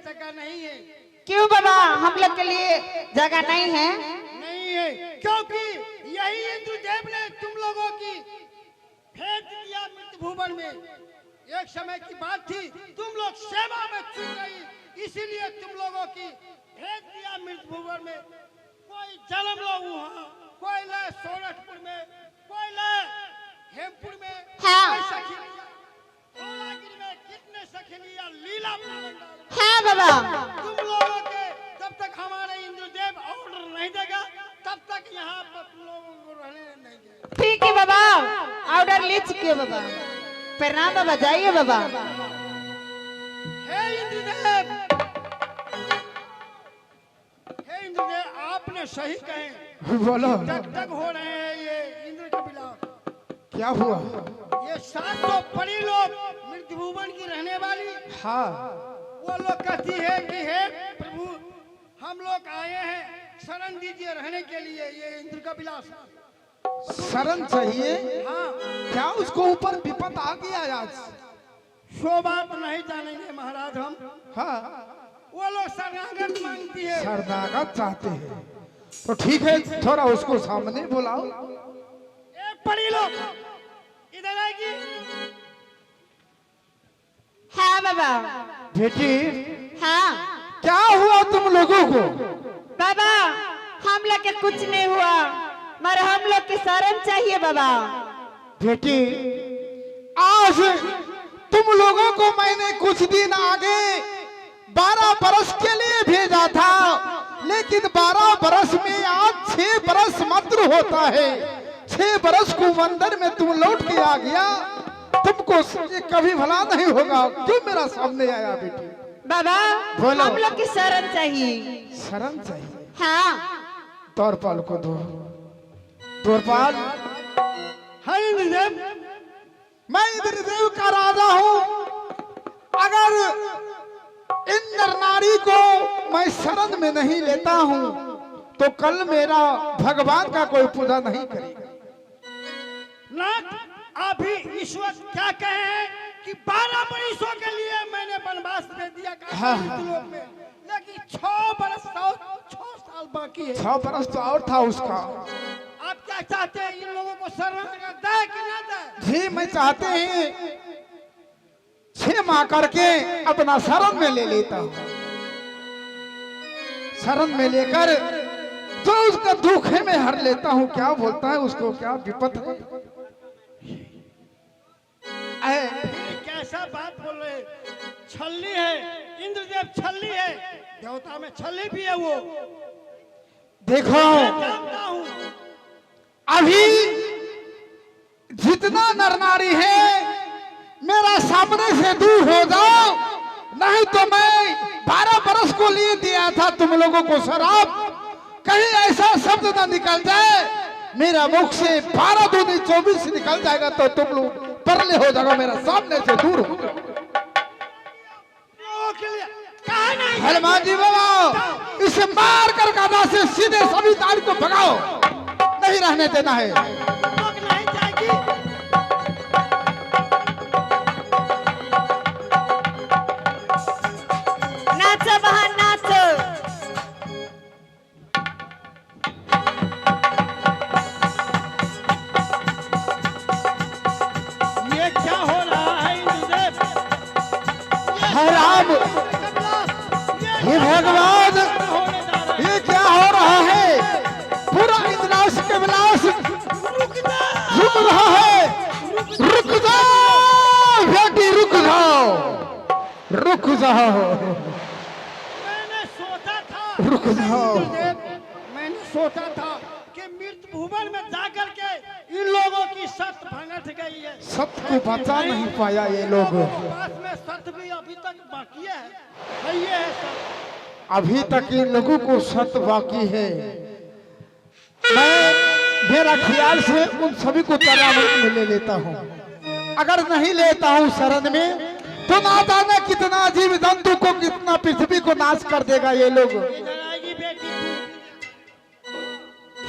जगह नहीं है। क्यों बाबा, हम लोग के लिए जगह नहीं है? नहीं है क्योंकि यही इंद्रदेव ने तुम लोगों की भेज दिया मृत्यु भुवन में। एक समय की बात थी, तुम लोग सेवा में चूक गई, इसीलिए तुम लोगों की भेज दिया मृत्यु भुवन में। कोई जन्म लो वहाँ, कोई ले सोरठपुर में, कोई ले हेमपुर में, हाँ। कोई सखिलिया, धौलागिरी में कितने सखिलिया लीला पावन। हाँ बाबा। तुम लोगों के जब तक हमारे इंद्रदेव ऑर्डर नहीं देगा तब तक यहाँ पर तुम लोगों को रहने नहीं देगा। ठीक है बाबा, ऑर्डर ले चुके हो बाबा। प्रणाम बाबा, जाइए बाबा। हे इंद्रदेव, हे इंद्रदेव, आपने सही कहे। बोलो टक हो रहे हैं ये इंद्र के बिलास। क्या हुआ? ये 700 परी लोग मृत्यु भुवन की रहने वाली, हाँ, वो लोग कहती है कि हे प्रभु, हम लोग आए हैं शरण दीजिए रहने के लिए। ये इंद्र का बिलास शरण चाहिए। हाँ, क्या उसको ऊपर विपत आ गया आज? सो बात नहीं जानेंगे महाराज हम। हाँ, वो लोग शरणागत मांगती है। शरणागत चाहते हैं तो ठीक है, थोड़ा उसको सामने बुलाओ। एक परी लोग इधर आएगी। हाँ बाबा। बेटी, हाँ क्या हुआ तुम लोगों को? बाबा, हम लोग के कुछ नहीं हुआ, मगर हम लोग की शरण चाहिए बाबा। बेटी, आज तुम लोगों को मैंने कुछ दिन आगे 12 बरस के लिए भेजा था, लेकिन 12 बरस में आज 6 बरस मात्र होता है। 6 बरस को मंदिर में तुम लौट के आ गया, तुमको ये कभी भला नहीं होगा। क्यों मेरा सामने आया बेटी? बाबा, बोलो। हम लोग की शरण चाहिए। शरण चाहिए? हाँ। तौरपाल को दो। तौरपाल, हाँ इंद्रदेव, मैं इंद्रदेव का राजा हूँ। अगर इन नर नारी को मैं शरण में नहीं लेता हूँ तो कल मेरा भगवान का कोई पूजा नहीं करेगा। नाथ, अभी ईश्वर क्या कहे हैं कि 12 बरसों के लिए मैंने वनवास दे दिया हाँ। लोक में, लेकिन 6 बरस और 6 साल बाकी है। 6 बरस तो और था उसका। आप क्या चाहते हैं, इन लोगों को शरणागत दे कि ना दे? जी, मैं चाहते हैं 6 माह करके अपना शरण में ले लेता हूँ। शरण में लेकर जो उसका दुख है मैं हर लेता हूँ। क्या बोलता है उसको, क्या विपत है? कैसा बात बोल रहे? छल्ली है इंद्रदेव, छल्ली है, देवता में छल्ली भी है वो। देखो, मैं जानता हूँ। अभी जितना नर नारी है मेरा सामने से दूर हो जाओ, नहीं तो मैं 12 बरस को लिए दिया था तुम लोगों को शराब। कहीं ऐसा शब्द ना निकल जाए मेरा मुख से, 12 दूनी 24 निकल जाएगा तो तुम लोग परले हो जाओ, मेरा सामने से दूर हो जाओ। हनुमान जी बाबा, इसे मार कर गदा से सीधे सभी तार को भगाओ, नहीं रहने देना है। नहीं जाएगी। नाचो बहन, नाचो। ये क्या हो रहा है इंद्रदेव? हे राम, हे भगवान, ये क्या हो रहा है? पूरा इंद्रास के विलास रुक रहा है। रुक जाओ बेटी, रुक जाओ, रुक जाओ, मैंने सोचा था, रुक जाओ। मैंने सोचा था कि मृत्यु भुवन में जाकर के इन लोगों की शर्त भंगट गई है। सबको बचा नहीं पाया ये लोग। पास में शर्त भी अभी तक बाकी है। ये है शर्त। अभी तक इन लोगों को शर्त बाकी है। मैं मेरा ख्याल से उन सभी को तरावट में ले लेता हूँ। अगर नहीं लेता हूँ शरण में तो ना जाने कितना जीव जंतु को, कितना पृथ्वी को नाश कर देगा ये लोग। इधर आएगी बेटी तू।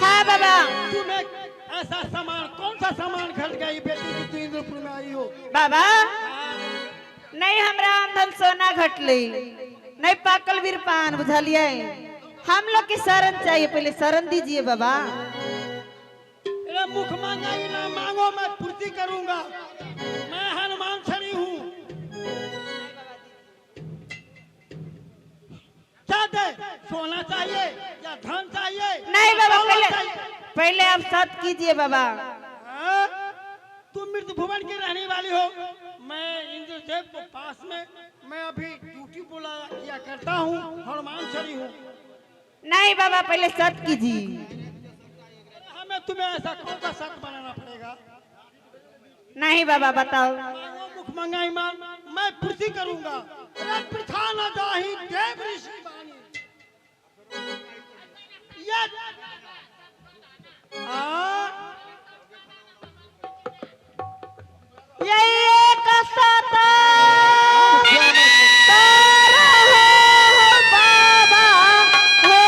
हाँ बाबा। तुम्हें ऐसा सामान, कौन सा सामान घट गई बेटी की, तू इंद्रपुर में आई हो? बाबा, नहीं हमरा अंदर सोना घटली, नहीं पाकल वीर पान बुझलिए। हम लोग की शरण चाहिए, पहले शरण दीजिए बाबा। मेरा मुख मांगा ही ना मांगो, मैं पूर्ति करूंगा। मैं हनुमान छड़ी हूँ। क्या दे? सोना चाहिए या धन चाहिए? नहीं बाबा, दौलत पहले चाहिए? पहले आप सत कीजिए बाबा। हाँ? तुम मृत्यु भुवन की रहने वाली हो। मैं इंद्रदेव को पास में मैं अभी ड्यूटी बोला किया करता हूँ, हनुमान छड़ी हूँ। नहीं बाबा, पहले सत कीजिए। हमें तुम्हें ऐसा कौन सा शर्त बनाना पड़ेगा? नहीं बाबा बताओ। मांगो मुख मंगाई मान, मैं पूर्ति करूंगा। अरे पृथा न जाहि देव ऋषि वाणी। ये यही एक सत तारा हो बाबा हो।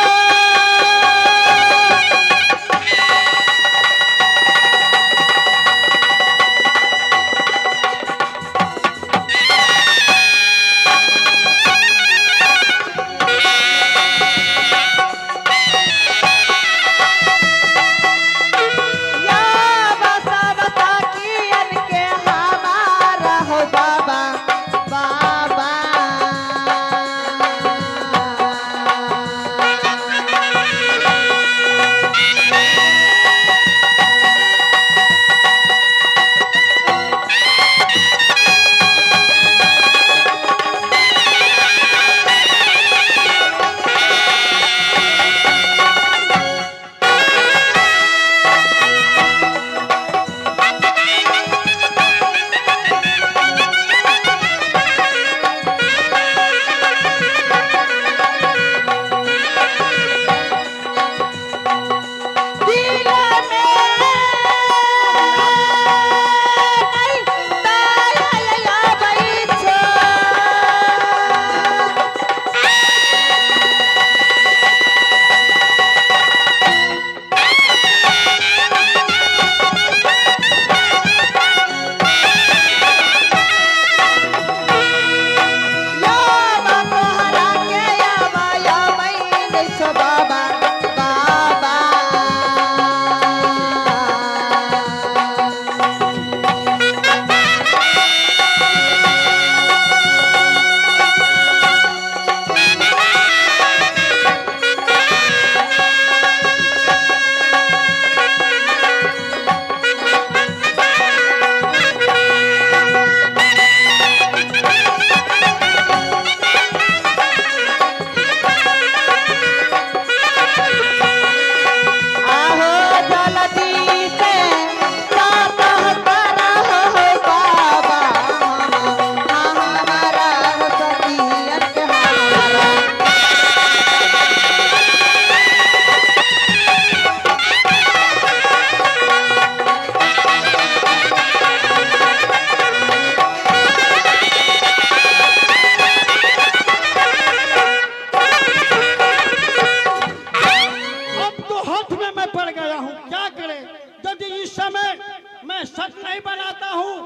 सच नहीं बनाता हूँ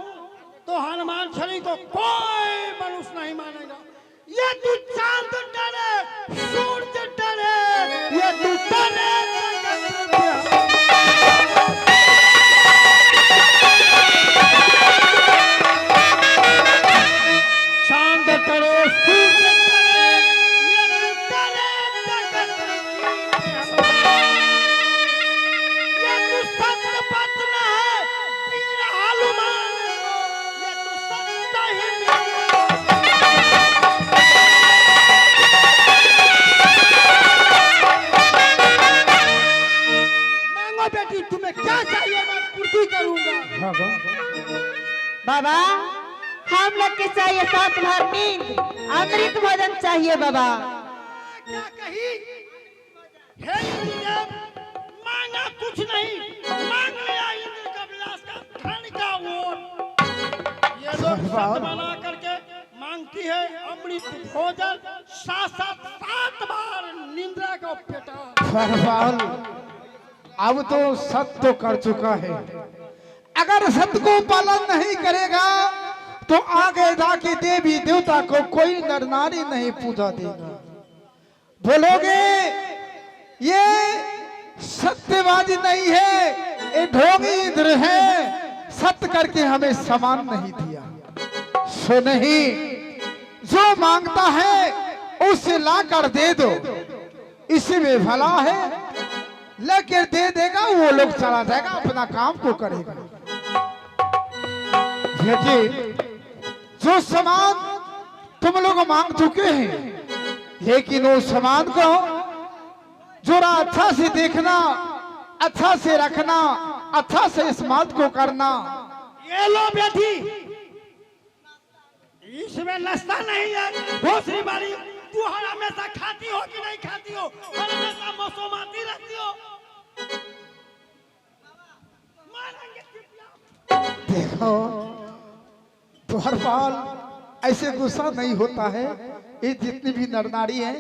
तो हनुमान छड़ी को कोई मनुष्य नहीं मानेगा। ये तू चांद डरे, सूरज डरे, ये तू डरे चांद डरे, सूरज डरे, ये तू डरे ये तू सत्य पत्न है वीर हनुमान, ये तू सत्य ही मांगो बेटी, तुम्हें क्या चाहिए मैं पूर्ति करूंगा। बाबा हम लोग के चाहिए 7 भर नींद, अमृत भोजन चाहिए बाबा। क्या कही? हे इंद्रदेव, मांगा कुछ नहीं, मांग लिया इंद्र का विलास का धन का वोट। ये लोग सत बना करके मांगती है अमृत भोजन, साथ 7 बार निंद्रा का पेटा। सरवाल अब तो सत्य तो कर चुका है, अगर सत्य को पालन नहीं करेगा तो आग गए था कि देवी देवता को कोई नर नारी नहीं पूजा देगा। बोलोगे ये सत्यवादी नहीं है, ये ढोंगी इंद्र है, सत्य करके हमें समान नहीं दिया। सो नहीं, जो मांगता है उसे लाकर दे दो, इसी में भला है। लेकर दे देगा वो लोग चला जाएगा, अपना काम को करेगा। देखिए, जो सामान तुम लोग मांग चुके हैं, लेकिन वो सामान को जरा अच्छा से देखना, अच्छा से रखना, अच्छा से इस बात को करना। ये लो बेटी, इसमें नाश्ता नहीं है, दूसरी बारी तू हमेशा खाती हो कि नहीं खाती हो, हमेशा मौसमाती रहती हो। देखो तुहर बाल ऐसे गुस्सा नहीं होता है, ये जितनी भी नर नारी है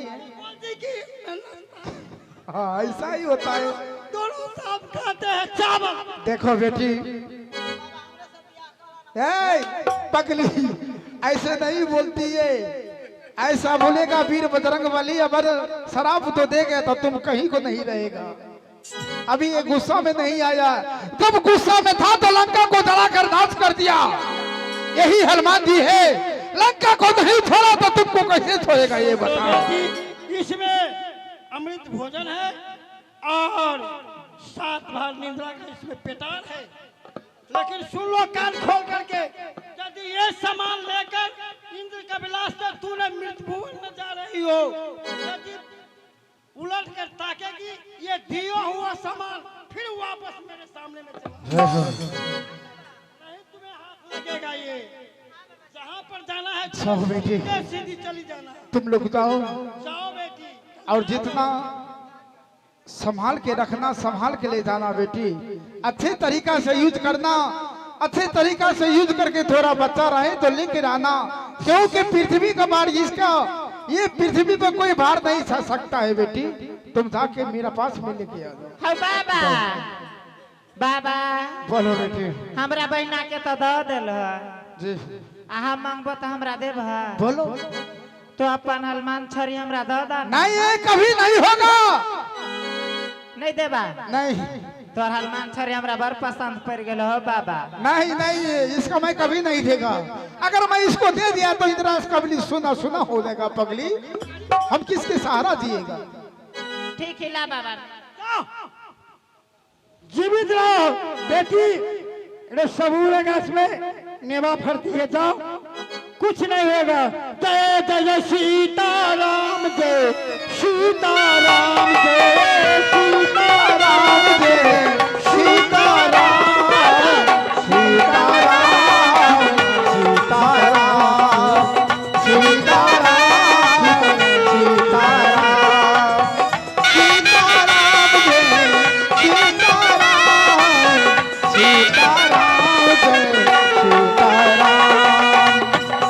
हाँ ऐसा ही होता है। दोनों साथ खाते हैं चावल। देखो बेटी, पगली ऐसे नहीं बोलती है, ऐसा बोलेगा वीर बजरंग बली अगर शराब तो देगा तो तुम कहीं को नहीं रहेगा। अभी ये गुस्सा में नहीं आया, जब गुस्सा में था तो लंका को जलाकर नाश कर दिया। यही हनुमान जी है, लंका को नहीं छोड़ा तो तुमको कैसे छोड़ेगा ये बताओ। इसमें अमृत भोजन है और 7 बार निद्रा का इसमें पेटार है। लेकिन सुन लो कान खोल करके, यदि ये सामान लेकर इंद्र का विलास कर तूने मृत्यु भुवन में जा रही हो, यदि उलट कर ताकेगी, ये दिया हुआ सामान फिर वापस मेरे सामने में चला नहीं, तुम्हें हाथ लगेगा। ये जहाँ पर जाना है सीधी चली जाना है। तुम लोग जाओ बेटी, और जितना संभाल के रखना, संभाल के ले जाना बेटी, अच्छे तरीका से यूज करना, अच्छे तरीका से यूज करके थोड़ा बच्चा रहे तो लेकर आना, क्योंकि पृथ्वी का भार इसका, ये पृथ्वी पर कोई भार नहीं सह सकता है बेटी। तुम जाके मेरा पास में लेके आ जाओ। हाँ बाबा, बाबा बोलो बेटी। हमरा बहना के तो दे दिल जी, अहाँ मांगबो तो हमरा देब। बोलो। तो अपन हनुमान छड़ी हमरा दे दा। नहीं, ये कभी नहीं होगा। नहीं देबा? नहीं, तो हनुमान छड़ी हमरा बड़ पसंद पड़ गेल हो बाबा। नहीं नहीं, इसका मैं कभी नहीं देगा। अगर मैं इसको दे दिया तो इतना कबली सुना सुना हो जाएगा पगली, हम किसके सहारा जिएगा। ठीक है ला बाबा, जीवित रहो बेटी। सबूर गाछ में नेवा फरती है, जाओ, कुछ नहीं होगा। जय जय सीताराम, जय सीताराम, जय सीताराम, जय सीताराम, सीताराम, सीताराम, सीताराम, सीताराम, सीताराम, सीताराम, सीताराम, सीताराम,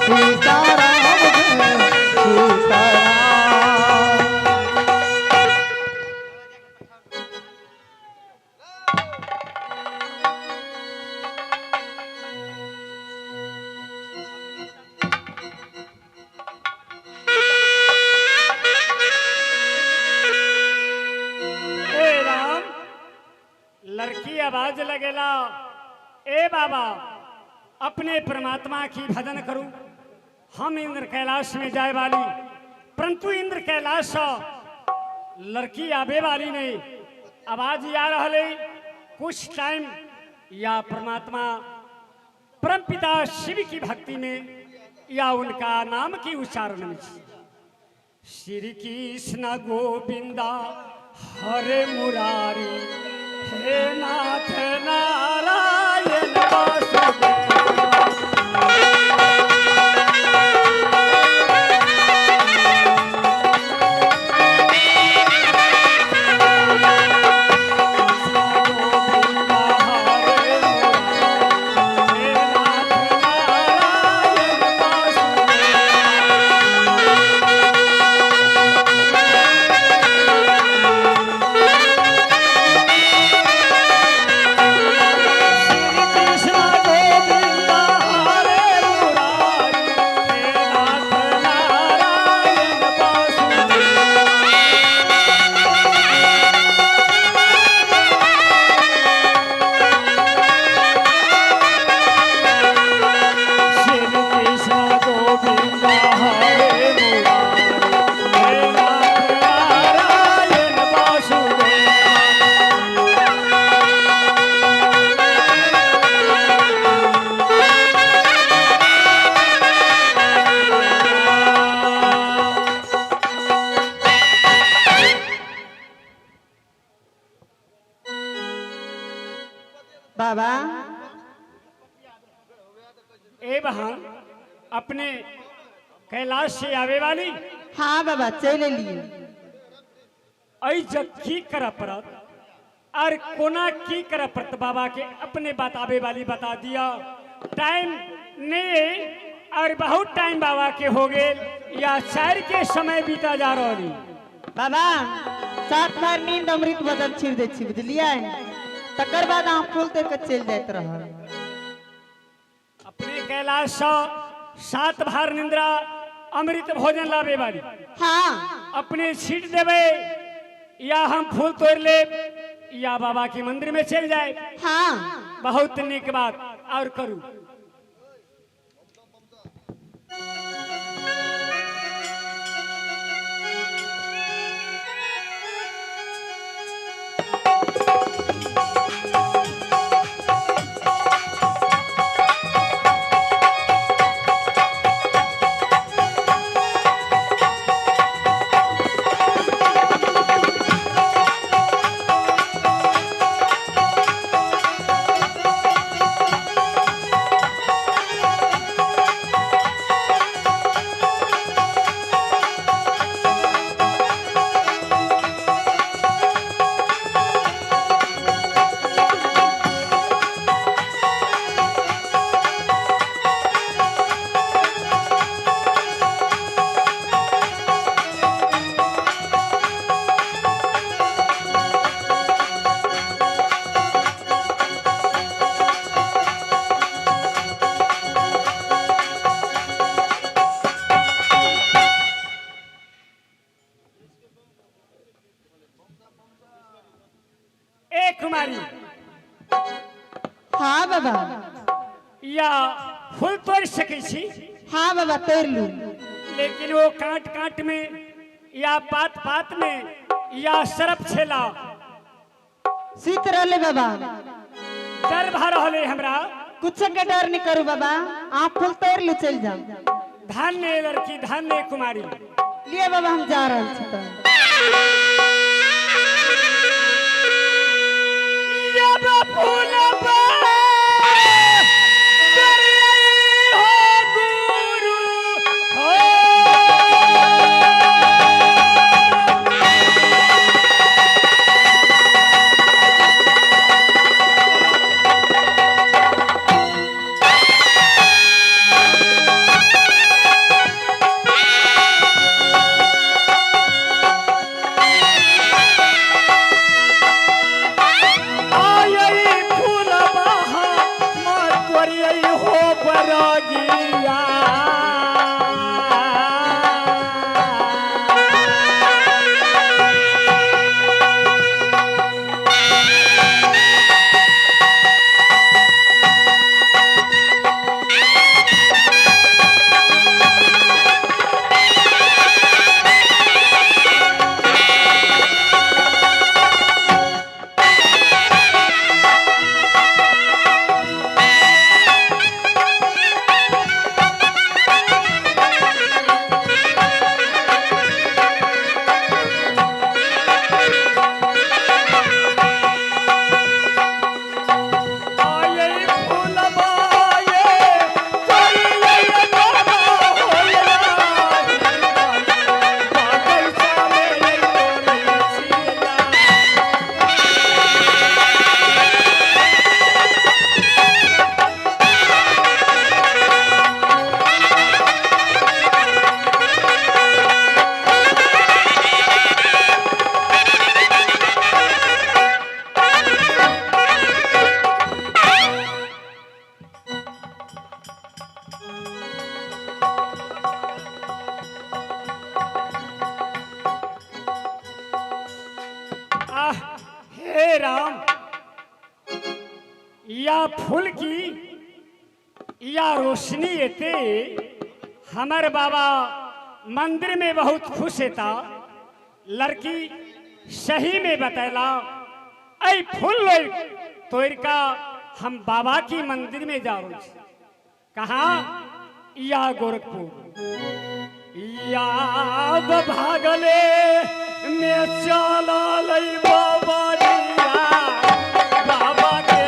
सीताराम, सीताराम। लड़की आवाज लगेला, ए बाबा अपने परमात्मा की भजन करूं। हम इंद्र कैलाश में जाए वाली, परंतु इंद्र कैलाश लड़की आवे वाली नहीं। आवाज आ रहा है कुछ टाइम या परमात्मा परमपिता शिव की भक्ति में या उनका नाम की उच्चारण में। श्री कृष्ण गोविंदा हरे मुरारी, हे नाथ नारायण वासुदेव। कृष्ण गोविंद बाबा ए बहन अपने कैलाश से आवे वाली हाँ बाबा चले लिए ऐ जग की कर परत और कोना की कर परत बाबा के अपने बतावे वाली बता दिया टाइम नहीं और बहुत टाइम बाबा के हो गए या शायर के समय बीता जा रही बाबा सात बार नींद अमृत भोजन छिड़ दे छी बुझलिए तकर बाद आप फूल तोड़ के चल जात रह अपने कैलाश से 7 बार निंद्रा अमृत भोजन लावे वाली हाँ अपने सीट देवे या हम फूल तोड़ ले या बाबा के मंदिर में चल जाए हाँ बहुत निक बात और करूं कुमारी हाँ बाबा या फूल तोड़ सके छी हाँ बाबा तोड़ लू लेकिन वो काट काट में या पात पात में या सरफ छेला सीत रहले बाबा डर भा रहले हमरा कुछ के डर नहीं करू बाबा आप फूल तोड़ लू चल जाओ धन्य लड़की धन्य कुमारी लिए बाबा हम जा रहे छी तो हे राम या फूल की या रोशनी एते हमारे बाबा मंदिर में बहुत खुश था लड़की सही में बतैला ऐ फूल तोड़ का हम बाबा की मंदिर में जाओ कहा या गोरखपुर या भागले में चला बाबा बाबा के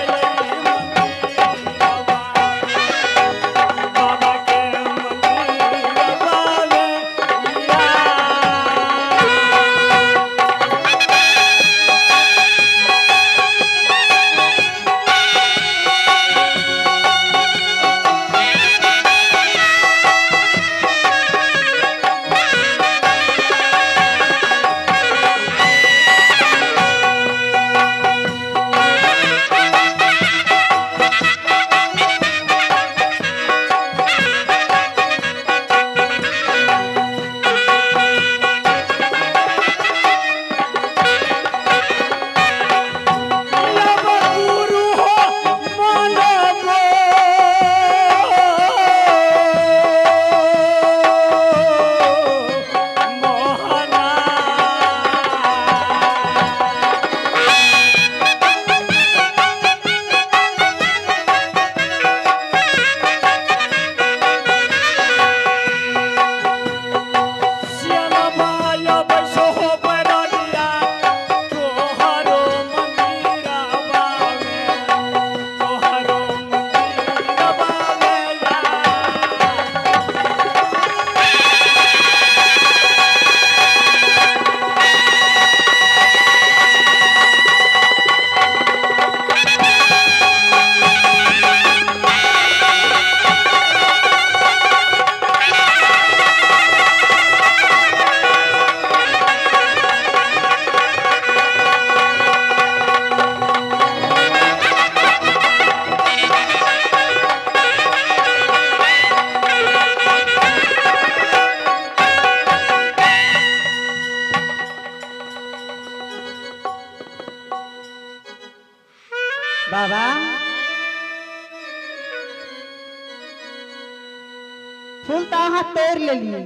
फूल तो अहाँ तोड़ लेली,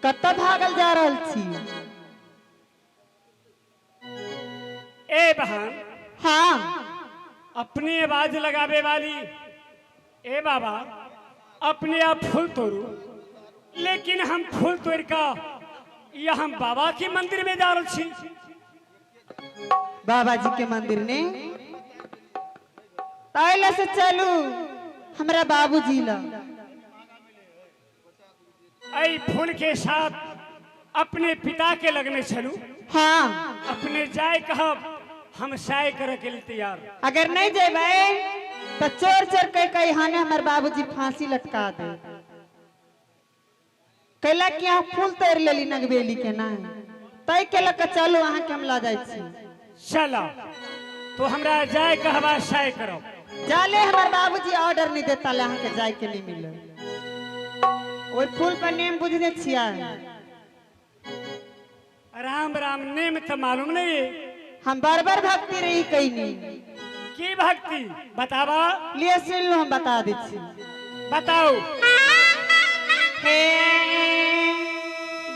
कत भागल जा रहल छी? ए बहन, हाँ अपनी आवाज लगावे वाली, ए बाबा अपने आप फूल तोड़ू, लेकिन हम फूल तोड़ का या हम बाबा के मंदिर में जा रहे छी। बाबा जी के मंदिर ने ताइला से चलू हमरा बाबूजी ला। ऐ फूल के साथ अपने पिता के लगने चलू। हाँ अपने जाए कहब हम साय करे के लिए तैयार। अगर नहीं जेबे तो चोर चोर कह कही हाने हमारे बाबूजी फांसी लटका दे। कैला कि यहाँ फूल तोड़ लेली नगबेली के ना तय के लक चलू अहाँ के हम ला जाय छी। चला तो हमरा जाए कहवा साय करो। जाले हमारे बाबूजी ऑर्डर नहीं देता ले अहाँ के जाय के नहीं मिले। ओई फूल पर नेम बुझने छिया। राम राम नेम तो मालूम नहीं है। हम बार बार भक्ति रही कहीं नहीं की भक्ति बतावा। लिए सुन लो हम बता दी छी। बताओ। हे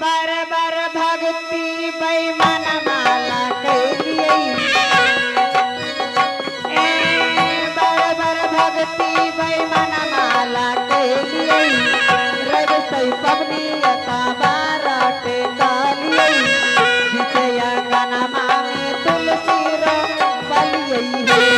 बार बार भक्ति बेईमान माला कैलिए। ए बार बार भक्ति बेईमान माला कैलिए। रग सई पवनी अता बाराटे कालिए। विजया गाना मामे तुलसी रो बलिए है।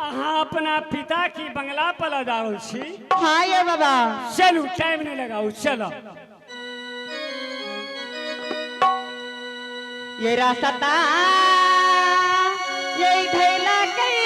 अहाँ अपना पिता की बंगला पर लदारो छी। हाँ ये बाबा। चलू टाइम नहीं लगाओ चलो। ये रास्ता ये धैला कई